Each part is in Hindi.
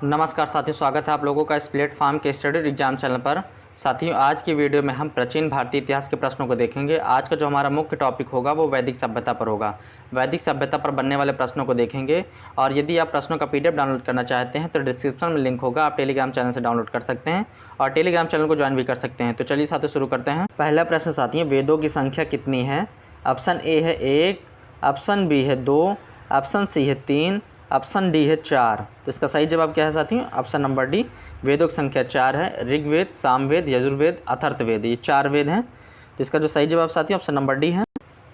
नमस्कार साथियों, स्वागत है आप लोगों का इस प्लेटफॉर्म के स्टडी एग्जाम चैनल पर। साथियों, आज की वीडियो में हम प्राचीन भारतीय इतिहास के प्रश्नों को देखेंगे। आज का जो हमारा मुख्य टॉपिक होगा वो वैदिक सभ्यता पर होगा। वैदिक सभ्यता पर बनने वाले प्रश्नों को देखेंगे। और यदि आप प्रश्नों का पीडीएफ डाउनलोड करना चाहते हैं तो डिस्क्रिप्शन में लिंक होगा, आप टेलीग्राम चैनल से डाउनलोड कर सकते हैं और टेलीग्राम चैनल को ज्वाइन भी कर सकते हैं। तो चलिए साथियों शुरू करते हैं। पहला प्रश्न साथियों, वेदों की संख्या कितनी है? ऑप्शन ए है 1, ऑप्शन बी है 2, ऑप्शन सी है 3, ऑप्शन डी है 4। तो इसका सही जवाब क्या है साथियों? ऑप्शन नंबर डी, वेदों की संख्या 4 है। ऋग्वेद, सामवेद, यजुर्वेद, अथर्ववेद, ये 4 वेद हैं। तो इसका जो सही जवाब साथियों ऑप्शन नंबर डी है।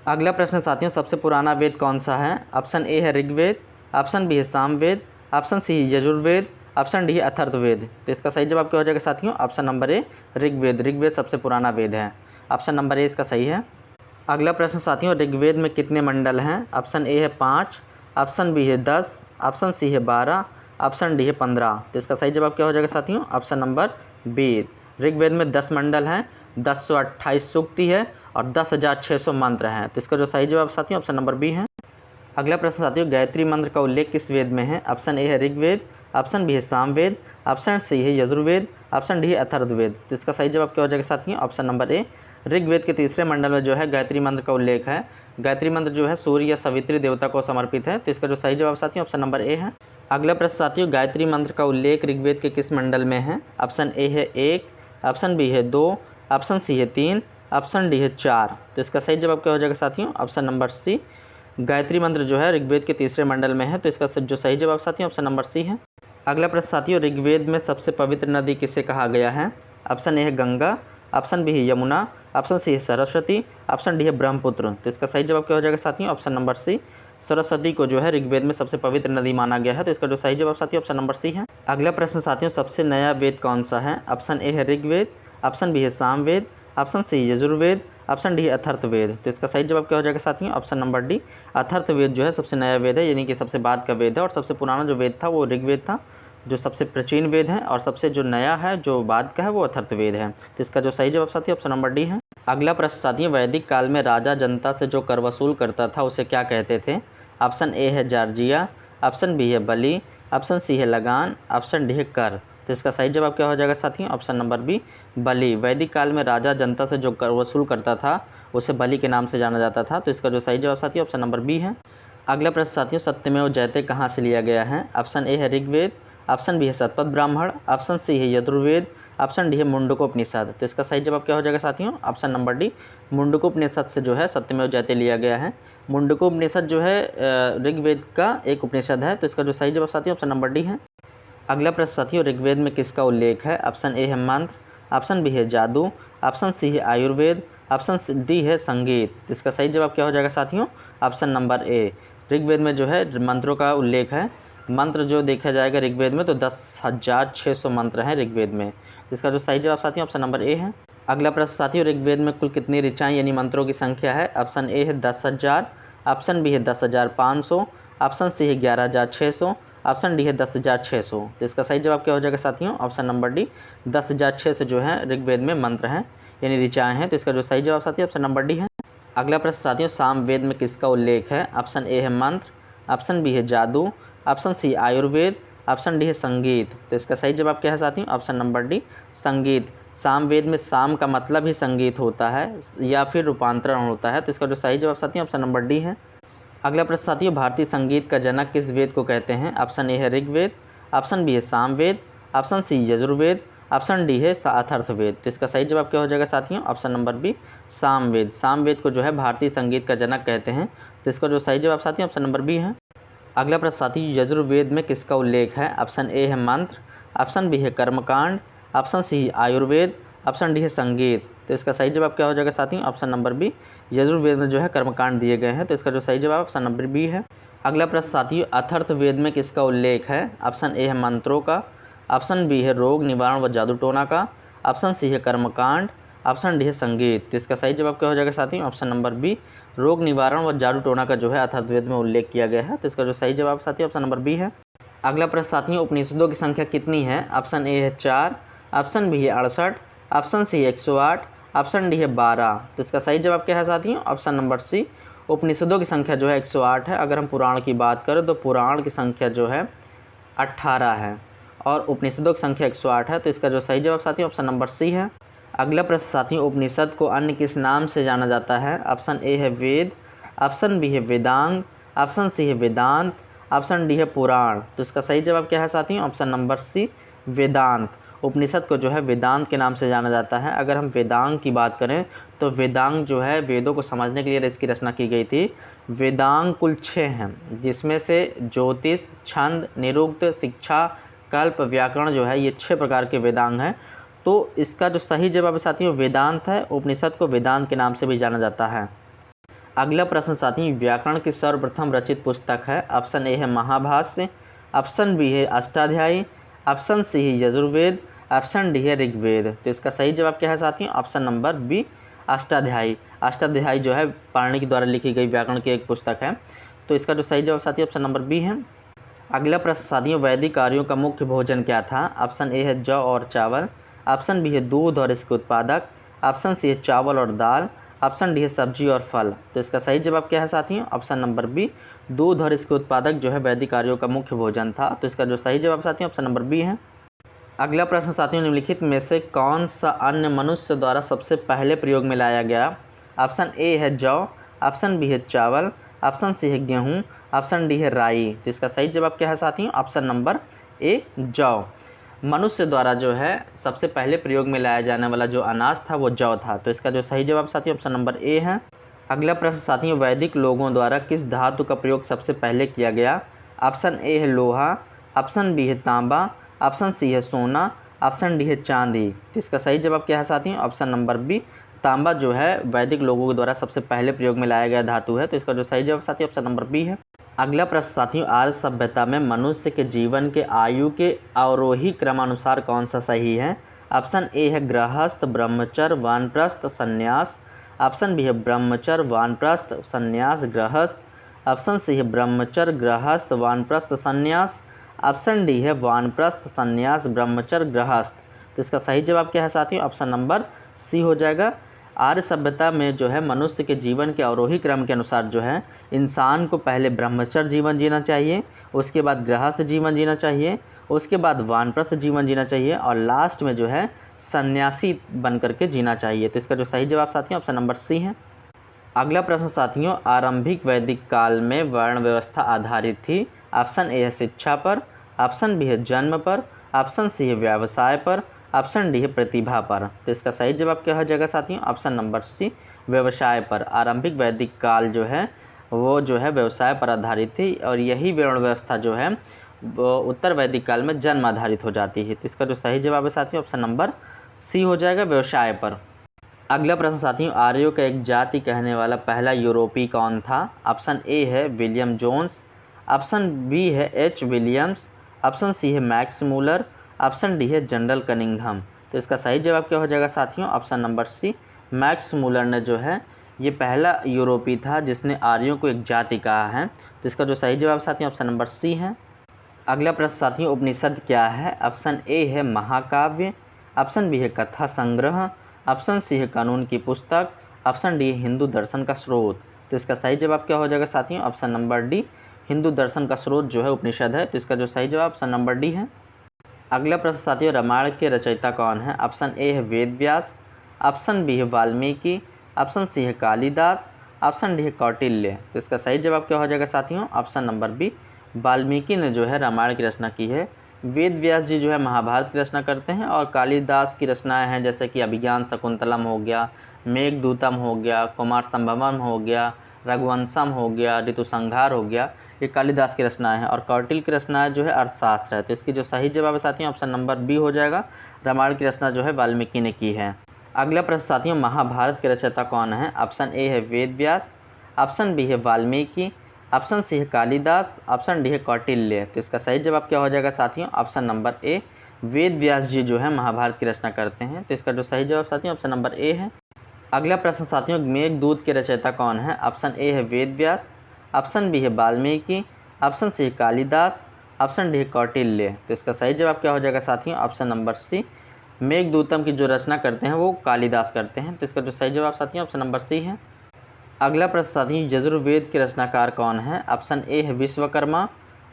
अगला प्रश्न साथियों, सबसे पुराना वेद कौन सा है? ऑप्शन ए है ऋग्वेद, ऑप्शन बी है सामवेद, ऑप्शन सी है यजुर्वेद, ऑप्शन डी है अथर्ववेद। तो इसका सही जवाब क्या हो जाएगा साथियों? Option number A, Rigveda. Rigveda सबसे पुराना वेद है। ऑप्शन नंबर ए इसका सही है। अगला प्रश्न साथियों, ऋग्वेद में कितने मंडल हैं? ऑप्शन ए है 5, ऑप्शन बी है 10, ऑप्शन सी है 12, ऑप्शन डी है 15। तो इसका सही जवाब क्या हो जाएगा साथियों? Option number B. ऋग्वेद में 10 मंडल हैं, 1028 सूक्ति है और 10,600 मंत्र हैं। तो इसका जो सही जवाब साथियों ऑप्शन नंबर बी है। अगला प्रश्न साथियों, गायत्री मंत्र का उल्लेख किस वेद में है? ऑप्शन ए है ऋग्वेद, ऑप्शन बी है सामवेद, ऑप्शन सी है यजुर्वेद, ऑप्शन डी है अथर्ववेद। तो इसका सही जवाब क्या हो जाएगा साथियों? ऑप्शन नंबर ए, ऋग्वेद के तीसरे मंडल में जो है गायत्री मंत्र का उल्लेख है। गायत्री मंत्र जो है सूर्य या सवित्री देवता को समर्पित है। तो इसका जो सही जवाब साथियों ऑप्शन नंबर ए है। अगला प्रश्न साथियों, गायत्री मंत्र का उल्लेख ऋग्वेद के किस मंडल में है? ऑप्शन ए है 1, ऑप्शन बी है 2, ऑप्शन सी है 3, ऑप्शन डी है 4। तो इसका सही जवाब क्या हो जाएगा साथियों? ऑप्शन नंबर सी, गायत्री मंत्र जो है ऋग्वेद के तीसरे मंडल में है। तो इसका जो सही जवाब साथियों ऑप्शन नंबर सी है। अगला प्रश्न साथियों, ऋग्वेद में सबसे पवित्र नदी किसे कहा गया है? ऑप्शन ए है गंगा, ऑप्शन बी है यमुना, ऑप्शन सी है सरस्वती, ऑप्शन डी है ब्रह्मपुत्र। तो इसका सही जवाब क्या हो जाएगा साथियों? ऑप्शन नंबर सी, सरस्वती को जो है ऋग्वेद में सबसे पवित्र नदी माना गया है। तो इसका जो सही जवाब साथियों ऑप्शन नंबर सी है। अगला प्रश्न साथियों, सबसे नया वेद कौन सा है? ऑप्शन ए है ऋग्वेद, ऑप्शन बी है Samaveda, option C Yajurveda, option D है अथर्ववेद। तो इसका सही जवाब क्या हो जाएगा साथियों? ऑप्शन नंबर डी, अथर्ववेद जो है सबसे नया वेद है, यानी कि सबसे बाद का वेद है। और सबसे पुराना जो वेद था वो ऋग्वेद था, जो सबसे प्राचीन वेद है, और सबसे जो नया है जो बाद का है वो अथर्ववेद है। तो इसका जो सही जवाब साथियों ऑप्शन नंबर डी है। अगला प्रश्न साथियों, वैदिक काल में राजा जनता से जो कर वसूल करता था उसे क्या कहते थे? ऑप्शन ए है जार्जिया, ऑप्शन बी है बलि, ऑप्शन सी है लगान, ऑप्शन डी है कर। तो इसका सही जवाब क्या हो जाएगा साथियों? ऑप्शन नंबर बी, बलि। वैदिक काल में राजा जनता से जो कर वसूल करता था उसे बलि के नाम से जाना जाता था। तो इसका जो सही जवाब साथियों ऑप्शन नंबर बी है। अगला प्रश्न साथियों, सत्यमेव जयते कहाँ से लिया गया है? ऑप्शन ए है ऋग्वेद, ऑप्शन बी है शतपथ ब्राह्मण, ऑप्शन सी है यजुर्वेद, ऑप्शन डी है मुंडकोपनिषद। तो इसका सही जवाब क्या हो जाएगा साथियों? ऑप्शन नंबर डी, मुंडकोपनिषद से जो है सत्यमेव जयते लिया गया है। मुंडकोपनिषद जो है ऋग्वेद का एक उपनिषद है। तो इसका जो सही जवाब साथियों ऑप्शन नंबर डी है। अगला प्रश्न साथियों, ऋग्वेद में किसका उल्लेख है? ऑप्शन ए है मंत्र, ऑप्शन बी है जादू, ऑप्शन सी है आयुर्वेद, ऑप्शन डी है संगीत। तो इसका सही जवाब क्या हो जाएगा साथियों? ऑप्शन नंबर ए, ऋग्वेद में जो है मंत्रों का उल्लेख है। मंत्र जो देखा जाएगा ऋग्वेद में तो 10,600 मंत्र हैं ऋग्वेद में। तो इसका जो सही जवाब साथियों ऑप्शन नंबर ए है। अगला प्रश्न साथियों, ऋग्वेद में कुल कितनी ऋचाएँ यानी मंत्रों की संख्या है? ऑप्शन ए है 10,000, ऑप्शन बी है 10,500, ऑप्शन सी है 11,600, ऑप्शन डी है 10,600। तो इसका सही जवाब क्या हो जाएगा साथियों? ऑप्शन नंबर डी, 10,600 जो है ऋग्वेद में मंत्र हैं यानी ऋचाएँ हैं। तो इसका जो सही जवाब साथियों ऑप्शन नंबर डी है। अगला प्रश्न साथियों, सामवेद में किसका उल्लेख है? ऑप्शन ए है मंत्र, ऑप्शन बी है जादू, option C Ayurveda, option D है संगीत। तो इसका सही जवाब क्या है साथियों? ऑप्शन नंबर डी, संगीत। सामवेद में साम का मतलब ही संगीत होता है या फिर रूपांतरण होता है। तो इसका जो सही जवाब साथियों ऑप्शन नंबर डी है। अगला प्रश्न साथियों, भारतीय संगीत का जनक किस वेद को कहते हैं? ऑप्शन ए है ऋग्वेद, ऑप्शन बी है Samaveda, option C Yajurveda, option D है अथर्ववेद। तो इसका सही जवाब क्या हो जाएगा साथियों? Option number B, Samaveda. Samaveda को जो है भारतीय संगीत का जनक कहते हैं। तो इसका जो सही जवाब साथियों ऑप्शन नंबर बी है। अगला प्रश्न साथियों, यजुर्वेद में किसका उल्लेख है? ऑप्शन ए है मंत्र, ऑप्शन बी है कर्मकांड, ऑप्शन सी है आयुर्वेद, ऑप्शन डी है संगीत। तो इसका सही जवाब क्या हो जाएगा साथियों? ऑप्शन नंबर बी, यजुर्वेद में जो है कर्मकांड दिए गए हैं। तो इसका जो सही जवाब ऑप्शन नंबर बी है। अगला प्रश्न साथियों, अथर्ववेद में किसका उल्लेख है? ऑप्शन ए है मंत्रों का, ऑप्शन बी है रोग निवारण व जादू टोना का, ऑप्शन सी है कर्मकांड, ऑप्शन डी है संगीत। तो इसका सही जवाब क्या हो जाएगा साथियों? ऑप्शन नंबर बी, रोग निवारण व जादू टोना का जो है अथर्ववेद में उल्लेख किया गया है। तो इसका जो सही जवाब साथियों ऑप्शन नंबर बी है। अगला प्रश्न साथियों, उपनिषदों की संख्या कितनी है? ऑप्शन ए है 4, ऑप्शन बी है 68, ऑप्शन सी है 108, ऑप्शन डी है 12। तो इसका सही जवाब क्या है साथियों? ऑप्शन नंबर सी, उपनिषदों की संख्या जो है 108 है। अगर हम पुराण की बात करें तो पुराण की संख्या जो है 18 है और उपनिषदों की संख्या 108 है। तो इसका जो सही जवाब साथियों ऑप्शन नंबर सी है। अगला प्रश्न साथियों, उपनिषद को अन्य किस नाम से जाना जाता है? ऑप्शन ए है वेद, ऑप्शन बी है वेदांग, ऑप्शन सी है वेदांत, ऑप्शन डी है पुराण। तो इसका सही जवाब क्या है साथियों? ऑप्शन नंबर सी वेदांत। उपनिषद को जो है वेदांत के नाम से जाना जाता है। अगर हम वेदांग की बात करें तो वेदांग जो है वेदों को समझने के लिए इसकी रचना की गई थी। वेदांग कुल 6 हैं, जिसमें से ज्योतिष, छंद, निरुक्त, शिक्षा, कल्प, व्याकरण जो है ये 6 प्रकार के वेदांग हैं। तो इसका जो सही जवाब है साथियों वेदांत है। उपनिषद को वेदांत के नाम से भी जाना जाता है। अगला प्रश्न साथियों, व्याकरण की सर्वप्रथम रचित पुस्तक है? ऑप्शन ए है महाभाष्य, ऑप्शन बी है अष्टाध्यायी, ऑप्शन सी है यजुर्वेद, ऑप्शन डी है ऋग्वेद। तो इसका सही जवाब क्या है साथियों? Option number B Ashtadhyayi. Ashtadhyayi जो है पाणिनि के द्वारा लिखी गई व्याकरण की एक पुस्तक है। तो इसका जो सही जवाब साथियों ऑप्शन नंबर बी है। अगला प्रश्न साथियों, वैदिक आर्यों का मुख्य भोजन क्या था? ऑप्शन ए है जौ और चावल, ऑप्शन बी है दूध और इसके उत्पादक, ऑप्शन सी है चावल और दाल, ऑप्शन डी है सब्जी और फल। तो इसका सही जवाब क्या है साथियों? ऑप्शन नंबर बी दूध और इसके उत्पादक जो है वैदिक आर्यों का मुख्य भोजन था। तो इसका जो सही जवाब साथियों ऑप्शन नंबर बी है। अगला प्रश्न साथियों, निम्नलिखित में से कौन सा अन्न मनुष्य द्वारा सबसे पहले प्रयोग में लाया गया? ऑप्शन ए है जौ, ऑप्शन बी है चावल, ऑप्शन सी है गेहूँ, ऑप्शन डी है राई। तो इसका सही जवाब क्या है साथियों? ऑप्शन नंबर ए जौ। मनुष्य द्वारा जो है सबसे पहले प्रयोग में लाया जाने वाला जो अनाज था वो जौ था। तो इसका जो सही जवाब साथियों ऑप्शन नंबर ए है। अगला प्रश्न साथियों, वैदिक लोगों द्वारा किस धातु का प्रयोग सबसे पहले किया गया? ऑप्शन ए है लोहा, ऑप्शन बी है तांबा, ऑप्शन सी है सोना, ऑप्शन डी है चांदी। तो इसका सही जवाब क्या है साथियों? ऑप्शन नंबर बी तांबा जो है वैदिक लोगों के द्वारा सबसे पहले प्रयोग में लाया गया धातु है। तो इसका जो सही जवाब साथियों ऑप्शन नंबर बी है। अगला प्रश्न साथियों, आर्य सभ्यता में मनुष्य के जीवन के आयु के अवरोही क्रमानुसार कौन सा सही है? ऑप्शन ए है गृहस्थ, ब्रह्मचर्य, वानप्रस्थ, संन्यास, ऑप्शन बी है ब्रह्मचर्य, वानप्रस्थ, संन्यास, गृहस्थ, ऑप्शन सी है ब्रह्मचर्य, गृहस्थ, वानप्रस्थ, संन्यास, ऑप्शन डी है वानप्रस्थ, संन्यास, ब्रह्मचर्य, गृहस्थ। तो इसका सही जवाब क्या है साथियों? ऑप्शन नंबर सी हो जाएगा। आर्य सभ्यता में जो है मनुष्य के जीवन के अवरोही क्रम के अनुसार जो है इंसान को पहले ब्रह्मचर्य जीवन जीना चाहिए, उसके बाद गृहस्थ जीवन जीना चाहिए, उसके बाद वानप्रस्थ जीवन जीना चाहिए और लास्ट में जो है सन्यासी बन करके जीना चाहिए। तो इसका जो सही जवाब साथियों ऑप्शन नंबर सी है। अगला प्रश्न साथियों, आरंभिक वैदिक काल में वर्ण व्यवस्था आधारित थी? ऑप्शन ए है शिक्षा पर, ऑप्शन बी है जन्म पर, ऑप्शन सी है व्यवसाय पर, ऑप्शन डी है प्रतिभा पर। तो इसका सही जवाब क्या हो जाएगा साथियों? ऑप्शन नंबर सी व्यवसाय पर। आरंभिक वैदिक काल जो है वो जो है व्यवसाय पर आधारित थी और यही वर्ण व्यवस्था जो है वो उत्तर वैदिक काल में जन्म आधारित हो जाती है। तो इसका जो सही जवाब है साथियों ऑप्शन नंबर सी हो जाएगा व्यवसाय पर। अगला प्रश्न साथियों, आर्यों का एक जाति कहने वाला पहला यूरोपीय कौन था? ऑप्शन ए है विलियम जोन्स, ऑप्शन बी है एच विलियम्स, ऑप्शन सी है मैक्स मूलर, ऑप्शन डी है जनरल कनिंघम। तो इसका सही जवाब क्या हो जाएगा साथियों? Option number C Max Muller ने जो है ये पहला यूरोपीय था जिसने आर्यों को एक जाति कहा है। तो इसका जो सही जवाब साथियों ऑप्शन नंबर सी है। अगला प्रश्न साथियों, उपनिषद क्या है? ऑप्शन ए है महाकाव्य, ऑप्शन बी है कथा संग्रह, ऑप्शन सी है कानून की पुस्तक, ऑप्शन डी है हिंदू दर्शन का स्रोत। तो इसका सही जवाब क्या हो जाएगा साथियों? ऑप्शन नंबर डी हिंदू दर्शन का स्रोत जो है उपनिषद है। तो इसका जो सही जवाब ऑप्शन नंबर डी है। अगला प्रश्न साथियों, रामायण के रचयिता कौन है? ऑप्शन ए है वेद व्यास, ऑप्शन बी है वाल्मीकि, ऑप्शन सी है कालिदास, ऑप्शन डी है कौटिल्य। तो इसका सही जवाब क्या हो जाएगा साथियों? ऑप्शन नंबर बी वाल्मीकि ने जो है रामायण की रचना की है। वेद व्यास जी जो है महाभारत की रचना करते हैं और कालिदास की रचनाएं हैं जैसे कि अभिज्ञान शकुंतलम हो गया, मेघदूतम हो गया, कुमार संभवम हो गया, रघुवंशम हो गया, ऋतुसंहार हो गया, ये कालिदास की रचनाएं हैं। और कौटिल्य की रचनाएं जो है अर्थशास्त्र है। तो इसकी जो सही जवाब है साथियों ऑप्शन नंबर बी हो जाएगा। रामायण की रचना जो है वाल्मीकि ने की है। अगला प्रश्न साथियों, महाभारत के रचयिता कौन है? ऑप्शन ए है वेद व्यास, ऑप्शन बी है वाल्मीकि, ऑप्शन सी है कालिदास, ऑप्शन डी है कौटिल्य। तो इसका सही जवाब क्या हो जाएगा साथियों? ऑप्शन नंबर ए वेद व्यास जी जो है महाभारत की रचना करते हैं। तो इसका जो सही जवाब साथियों ऑप्शन नंबर ए है। अगला प्रश्न साथियों, मेघदूत के रचयिता कौन है? ऑप्शन ए है वेद व्यास, ऑप्शन बी है वाल्मीकि, ऑप्शन सी है कालिदास, ऑप्शन डी है कौटिल्य। तो इसका सही जवाब क्या हो जाएगा साथियों? ऑप्शन नंबर सी मेघदूतम की जो रचना करते हैं वो कालिदास करते हैं। तो इसका जो सही जवाब साथियों ऑप्शन नंबर सी है। अगला प्रश्न साथियों, यजुर्वेद के रचनाकार कौन है? ऑप्शन ए है विश्वकर्मा,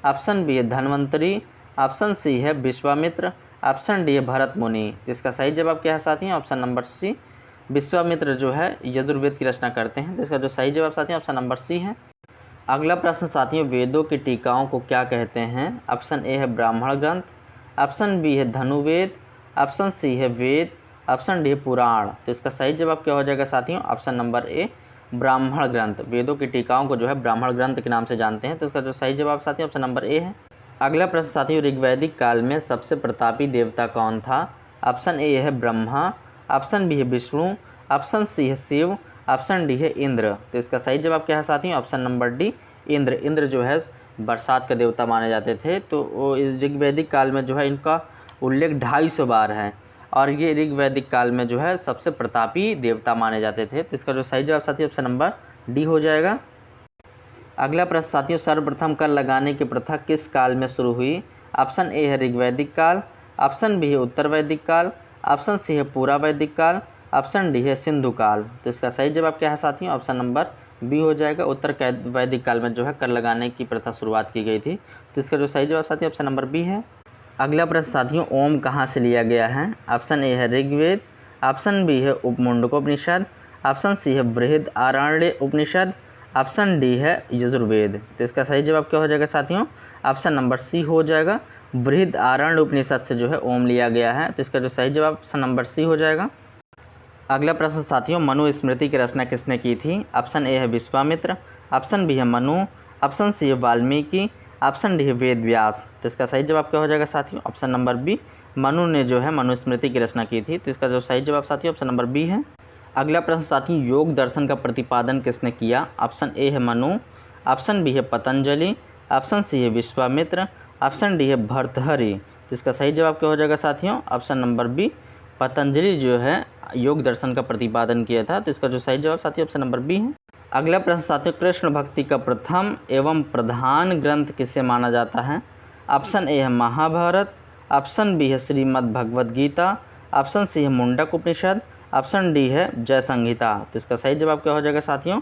ऑप्शन बी है धन्वंतरी, ऑप्शन सी है विश्वामित्र, ऑप्शन डी है भरत मुनि। तो इसका सही जवाब क्या है साथियों? ऑप्शन नंबर सी, विश्वामित्र जो है यजुर्वेद की रचना करते हैं। तो इसका जो सही जवाब साथियों ऑप्शन नंबर सी है। अगला प्रश्न साथियों, वेदों की टीकाओं को क्या कहते हैं? ऑप्शन ए है ब्राह्मण ग्रंथ, ऑप्शन बी है धनुवेद, ऑप्शन सी है वेद, ऑप्शन डी है पुराण। तो इसका सही जवाब क्या हो जाएगा साथियों? ऑप्शन नंबर ए, ब्राह्मण ग्रंथ। वेदों की टीकाओं को जो है ब्राह्मण ग्रंथ के नाम से जानते हैं। तो इसका जो सही जवाब साथियों ऑप्शन नंबर ए है। अगला प्रश्न साथियों, ऋग्वैदिक काल में सबसे प्रतापी देवता कौन था? ऑप्शन ए है ब्रह्मा, ऑप्शन बी है विष्णु, ऑप्शन सी है शिव, ऑप्शन डी है इंद्र। तो इसका सही जवाब क्या है साथियों? Option number D, Indra. Indra जो है बरसात का देवता माने जाते थे। तो वो इस ऋग्वैदिक काल में जो है इनका उल्लेख 250 बार है और ये ऋग्वैदिक काल में जो है सबसे प्रतापी देवता माने जाते थे। तो इसका जो सही जवाब साथियों ऑप्शन नंबर डी हो जाएगा। अगला प्रश्न साथियों, सर्वप्रथम कर लगाने की प्रथा किस काल में शुरू हुई? ऑप्शन ए है ऋग्वैदिक काल, ऑप्शन बी है उत्तर वैदिक काल, ऑप्शन सी है पूरा वैदिक काल, ऑप्शन डी है सिंधु काल। तो इसका सही जवाब क्या है साथियों? ऑप्शन नंबर बी हो जाएगा। उत्तर वैदिक काल में जो है कर लगाने की प्रथा शुरुआत की गई थी। तो इसका जो सही जवाब साथियों ऑप्शन नंबर बी है। अगला प्रश्न साथियों, ओम कहाँ से लिया गया है? ऑप्शन ए है ऋग्वेद, ऑप्शन बी है उपमुंडकोपनिषद, ऑप्शन सी है बृहदारण्यक उपनिषद, ऑप्शन डी है यजुर्वेद। तो इसका सही जवाब क्या हो जाएगा साथियों? ऑप्शन नंबर सी हो जाएगा। बृहदारण्यक उपनिषद से जो है ओम लिया गया है। तो इसका जो सही जवाब ऑप्शन नंबर सी हो जाएगा। अगला प्रश्न साथियों, मनुस्मृति की रचना किसने की थी? ऑप्शन ए है विश्वामित्र, ऑप्शन बी है मनु, ऑप्शन सी है वाल्मीकि, ऑप्शन डी है वेद व्यास। तो इसका सही जवाब क्या हो जाएगा साथियों? ऑप्शन नंबर बी, मनु ने जो है मनुस्मृति की रचना की थी। तो इसका जो सही जवाब साथियों ऑप्शन नंबर बी है। अगला प्रश्न साथियों, योग दर्शन का प्रतिपादन किसने किया? ऑप्शन ए है मनु, ऑप्शन बी है पतंजलि, ऑप्शन सी है विश्वामित्र, ऑप्शन डी है भर्तृहरि। तो इसका सही जवाब क्या हो जाएगा साथियों? ऑप्शन नंबर बी, पतंजलि जो है योग दर्शन का प्रतिपादन किया था। तो इसका जो सही जवाब साथियों ऑप्शन नंबर बी है। अगला प्रश्न साथियों, कृष्ण भक्ति का प्रथम एवं प्रधान ग्रंथ किसे माना जाता है? ऑप्शन ए है महाभारत, ऑप्शन बी है श्रीमद् भगवद गीता, ऑप्शन सी है मुंडक उपनिषद, ऑप्शन डी है जय संहिता। तो इसका सही जवाब क्या हो जाएगा साथियों?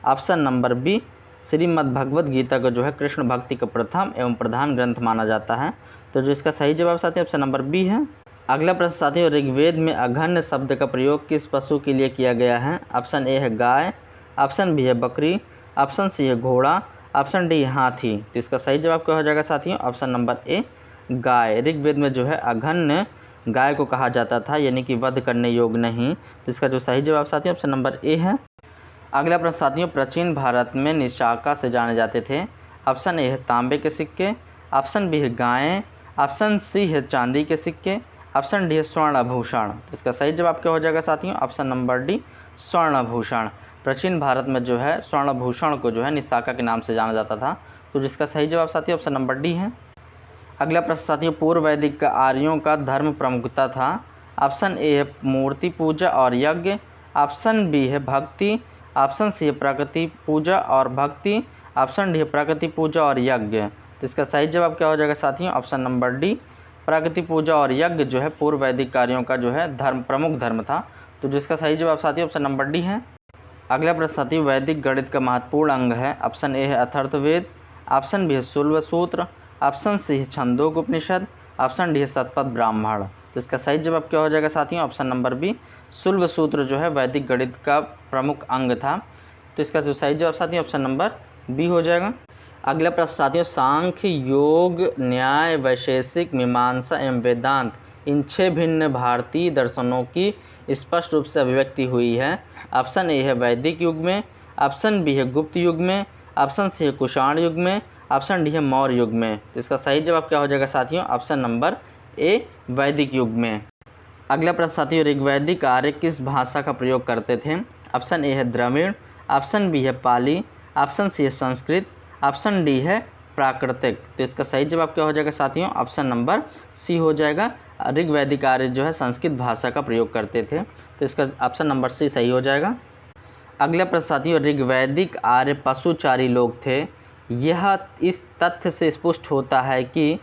Option number B, Shrimad Bhagavad Gita को जो है कृष्ण भक्ति का प्रथम एवं प्रधान ग्रंथ माना जाता है। तो जो इसका सही जवाब साथियों ऑप्शन नंबर बी है। अगला प्रश्न साथियों, ऋग्वेद में अघन्य शब्द का प्रयोग किस पशु के लिए किया गया है? ऑप्शन ए है गाय, ऑप्शन बी है बकरी, ऑप्शन सी है घोड़ा, ऑप्शन डी हाथी। तो इसका सही जवाब क्या हो जाएगा साथियों? ऑप्शन नंबर ए, गाय। ऋग्वेद में जो है अघन्य गाय को कहा जाता था, यानी कि वध करने योग्य नहीं। तो इसका जो सही जवाब साथियों ऑप्शन नंबर ए है। अगला प्रश्न साथियों, प्राचीन भारत में निशाका से जाने जाते थे। ऑप्शन ए है तांबे के सिक्के, ऑप्शन बी है गायें, ऑप्शन सी है चांदी के सिक्के, ऑप्शन डी है स्वर्ण आभूषण। तो इसका सही जवाब क्या हो जाएगा साथियों? ऑप्शन नंबर डी, स्वर्ण आभूषण। प्राचीन भारत में जो है स्वर्ण आभूषण को जो है निशाका के नाम से जाना जाता था। तो जिसका सही जवाब साथियों ऑप्शन नंबर डी है। अगला प्रश्न साथियों, पूर्व वैदिक का आर्यों का धर्म प्रमुखता था। ऑप्शन ए है मूर्ति पूजा और यज्ञ, ऑप्शन बी है भक्ति, ऑप्शन सी है प्रकृति पूजा और भक्ति, ऑप्शन डी है प्रकृति पूजा और यज्ञ। तो इसका सही जवाब क्या हो जाएगा साथियों? ऑप्शन नंबर डी, प्रकृति पूजा और यज्ञ जो है पूर्व वैदिक कार्यों का जो है धर्म प्रमुख धर्म था। तो जिसका सही जवाब साथियों ऑप्शन नंबर डी है। अगला प्रश्न साथियों, वैदिक गणित का महत्वपूर्ण अंग है। ऑप्शन ए है अथर्ववेद, ऑप्शन बी है शुल्ब सूत्र, ऑप्शन सी है छंदोग उपनिषद, ऑप्शन डी है शतपथ ब्राह्मण। तो इसका सही जवाब क्या हो जाएगा साथियों? ऑप्शन नंबर बी, शुल्ब सूत्र जो है वैदिक गणित का प्रमुख अंग था। तो इसका जो सही जवाब साथियों ऑप्शन नंबर बी हो जाएगा। अगला प्रश्न साथियों, सांख्य, योग, न्याय, वैशेषिक, मीमांसा एवं वेदांत, इन 6 भिन्न भारतीय दर्शनों की स्पष्ट रूप से अभिव्यक्ति हुई है। ऑप्शन ए है वैदिक युग में, ऑप्शन बी है गुप्त युग में, ऑप्शन सी है कुषाण युग में, ऑप्शन डी है मौर्य युग में। तो इसका सही जवाब क्या हो जाएगा साथियों? ऑप्शन नंबर ए, वैदिक युग में। अगला प्रश्न साथियों, ऋग्वैदिक आर्य किस भाषा का प्रयोग करते थे? ऑप्शन ए है द्रविड़, ऑप्शन बी है पाली, ऑप्शन सी है संस्कृत, ऑप्शन डी है प्राकृतिक। तो इसका सही जवाब क्या हो जाएगा साथियों? ऑप्शन नंबर सी हो जाएगा। ऋग्वैदिक आर्य जो है संस्कृत भाषा का प्रयोग करते थे। तो इसका ऑप्शन नंबर सी सही हो जाएगा। अगला प्रश्न साथियों, ऋग्वैदिक आर्य पशुचारी लोग थे। यह इस तथ्य से स्पष्ट होता है कि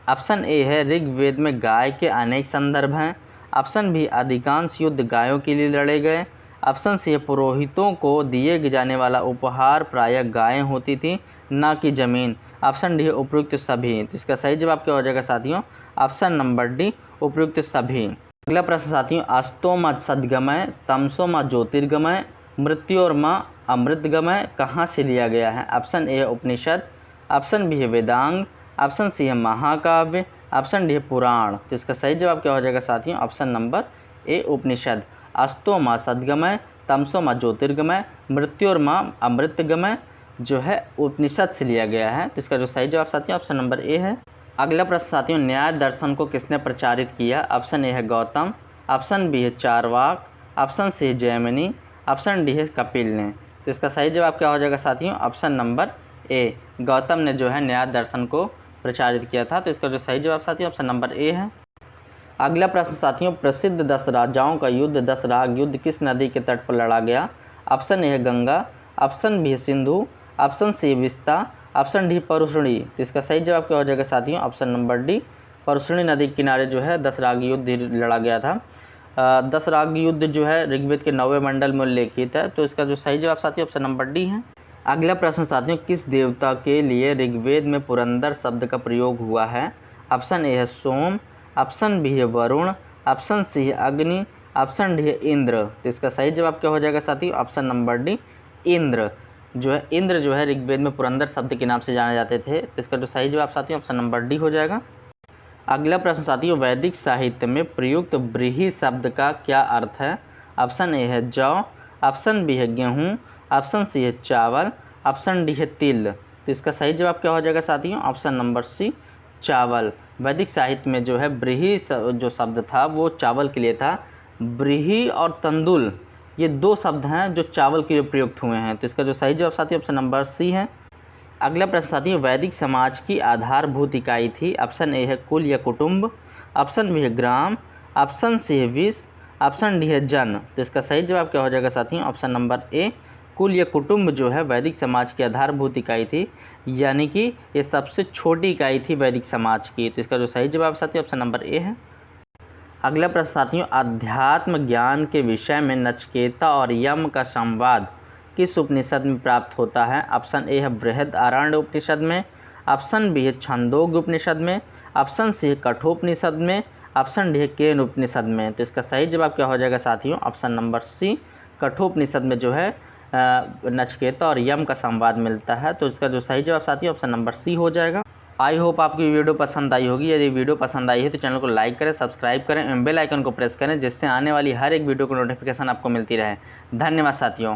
ऑप्शन ए है ऋग्वेद में गाय के अनेक संदर्भ हैं, ऑप्शन बी अधिकांश युद्ध गायों के लिए लड़े गए, ऑप्शन सी है पुरोहितों को दिए जाने वाला उपहार प्रायः गायें होती थी, न कि जमीन। ऑप्शन डी है उपयुक्त सभी। तो इसका सही जवाब क्या हो जाएगा साथियों? ऑप्शन नंबर डी, उपयुक्त सभी। अगला प्रश्न साथियों, अस्तो म सद्गमय, तमसो म ज्योतिर्गमय, मृत्योर्मा अमृतगमय कहाँ से लिया गया है? ऑप्शन ए है उपनिषद, ऑप्शन बी है वेदांग, ऑप्शन सी है महाकाव्य, ऑप्शन डी है पुराण। तो इसका सही जवाब क्या हो जाएगा साथियों? ऑप्शन नंबर ए उपनिषद। अस्तो म सद्गमय, तमसो म ज्योतिर्गमय, मृत्योर्मा अमृतगमय जो है उपनिषद से लिया गया है। तो इसका जो सही जवाब साथियों ऑप्शन नंबर ए है। अगला प्रश्न साथियों, न्याय दर्शन को किसने प्रचारित किया? ऑप्शन ए है गौतम, ऑप्शन बी है चारवाक, ऑप्शन सी है जैमिनी, ऑप्शन डी है कपिल ने। तो इसका सही जवाब क्या हो जाएगा साथियों? ऑप्शन नंबर ए, गौतम ने जो है न्याय दर्शन को प्रचारित किया था। तो इसका जो सही जवाब साथियों ऑप्शन नंबर ए है। अगला प्रश्न साथियों, प्रसिद्ध 10 राजाओं का युद्ध 10 राग युद्ध किस नदी के तट पर लड़ा गया? ऑप्शन ए है गंगा, ऑप्शन बी है सिंधु, ऑप्शन सी विस्ता, ऑप्शन डी परुष्णी। तो इसका सही जवाब क्या हो जाएगा साथियों? ऑप्शन नंबर डी, परुष्णी नदी के किनारे जो है 10 राग युद्ध लड़ा गया था। 10 राग युद्ध जो है ऋग्वेद के 9वें मंडल में उल्लेखित है। तो इसका जो सही जवाब साथियों ऑप्शन नंबर डी है। अगला प्रश्न साथियों, किस देवता के लिए ऋग्वेद में पुरंदर शब्द का प्रयोग हुआ है? ऑप्शन ए है सोम, ऑप्शन बी है वरुण, ऑप्शन सी है अग्नि, ऑप्शन डी है इंद्र। तो इसका सही जवाब क्या हो जाएगा साथियों? ऑप्शन नंबर डी, इंद्र जो है, इंद्र जो है ऋग्वेद में पुरंदर शब्द के नाम से जाने जाते थे। तो इसका जो सही जवाब साथियों ऑप्शन नंबर डी हो जाएगा। अगला प्रश्न साथियों, वैदिक साहित्य में प्रयुक्त व्रीहि शब्द का क्या अर्थ है? ऑप्शन ए है जौ, ऑप्शन बी है गेहूँ, ऑप्शन सी है चावल, ऑप्शन डी है तिल। तो इसका सही जवाब क्या हो जाएगा साथियों? ऑप्शन नंबर सी, चावल। वैदिक साहित्य में जो है व्रीहि जो शब्द था वो चावल के लिए था। व्रीहि और तंदुल ये 2 शब्द हैं जो चावल के लिए प्रयुक्त हुए हैं। तो इसका जो सही जवाब साथियों ऑप्शन नंबर सी है। अगला प्रश्न साथियों, वैदिक समाज की आधारभूत इकाई थी। ऑप्शन ए है कुल या कुटुंब, ऑप्शन बी है ग्राम, ऑप्शन सी है विष, ऑप्शन डी है जन। तो इसका सही जवाब क्या हो जाएगा साथियों? ऑप्शन नंबर ए, कुल या कुटुंब जो है वैदिक समाज की आधारभूत इकाई थी, यानी कि ये सबसे छोटी इकाई थी वैदिक समाज की। तो इसका जो सही जवाब साथियों ऑप्शन नंबर ए है। अगला प्रश्न साथियों, अध्यात्म ज्ञान के विषय में नचिकेता और यम का संवाद किस उपनिषद में प्राप्त होता है? ऑप्शन ए है बृहदारण्यक उपनिषद में, ऑप्शन बी है छंदोग्य उपनिषद में, ऑप्शन सी है कठोपनिषद में, ऑप्शन डी है केन उपनिषद में। तो इसका सही जवाब क्या हो जाएगा साथियों? ऑप्शन नंबर सी, कठोपनिषद में जो है नचिकेता और यम का संवाद मिलता है। तो इसका जो सही जवाब साथियों ऑप्शन नंबर सी हो जाएगा। आई होप आपकी वीडियो पसंद आई होगी। यदि वीडियो पसंद आई है तो चैनल को लाइक करें, सब्सक्राइब करें एवं बेल आइकन को प्रेस करें, जिससे आने वाली हर एक वीडियो को नोटिफिकेशन आपको मिलती रहे। धन्यवाद साथियों।